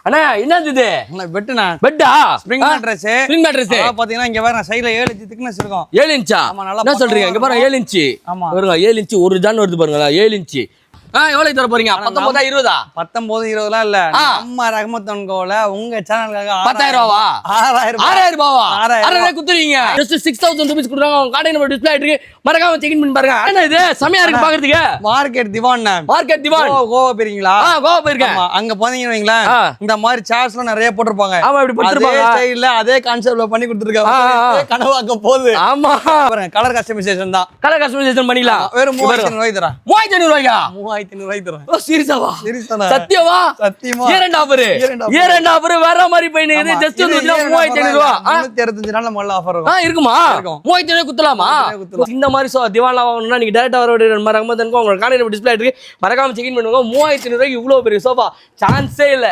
அண்ணா என்னது இது? பெட்டுண்ணா. பெட்டா? Spring mattress. Spring mattress. பாத்தீங்கன்னா இங்க பாருங்க சைடுல 7 இன்ச் திக்னஸ் இருக்கும். 7 இன்ச்சா? ஆமா நல்லா. என்ன சொல்றீங்க? இங்க பாருங்க 7 இன்ச். ஆமா. பாருங்க 7 இன்ச் ஒரு ஜான் வருது பாருங்க 7 இன்ச். எவ்வளவு தர போறீங்க? 19 20? 19 20 இல்ல. நம்ம ரஹ்மத் அன்கோல உங்க சேனலுக்காக 10,000 ரூபாவா? 6000 ரூபாவா? 6000 குத்துறீங்க. Just 6000 rupees குடுறாங்க. உங்க கார்டு நம்பர் டிஸ்ப்ளே ஆயிட்டு இருக்கு. மறக்காம செக் பண்ணி பாருங்க. என்ன இது செமையா இருக்கு பாக்குறதுக்கு. மார்க்கெட் திவான். மார்க்கெட் திவான். கோவா போறீங்களா? கோவா போயிருக்கேன். அங்க போனீங்கன்னு வைங்களேன், இந்த மாதிரி சார்ட்ஸ்லாம் நிறைய போட்டுருப்பாங்க. ஆமா இப்படி போட்டுருப்பாங்க. அதே ஸ்டைல்ல அதே கான்செப்ட்ல பண்ணி கொடுத்துருக்காங்க. கனவாக்க போகுது. ஆமா பாருங்க கலர் கஸ்டமைசேஷன் தான். கலர் கஸ்டமைசேஷன் பண்ணிடலாம். வெறும் 3500 ரூபாய் தரேன். 3500 ரூபாயா? 3500 ரூபாய் தரேன். ஓ சீரியஸாவா? சீரியஸானா? சத்தியமா? சத்தியமா. இரண்டு ஆஃபர் வேற மாதிரி போயிடுது. ஜஸ்ட் 3500 ரூபாய். 365 நாள்ல முதல்ல ஆஃபர் இருக்கும். இருக்குமா? 3500 குத்தலாமா? இந்த மாதிரி திவான்லாம் வாங்கணும்னா நீங்க டைரக்டா வர நம்ம ரஹ்மத் அன்கோ உங்க கார்டு நம்பர் டிஸ்ப்ளே ஆயிட்டு இருக்கு. மறக்காம செக் இன் பண்ணுங்க. 3500 ரூபாய்க்கு இவ்வளவு பெரிய சோஃபா சான்ஸே இல்ல.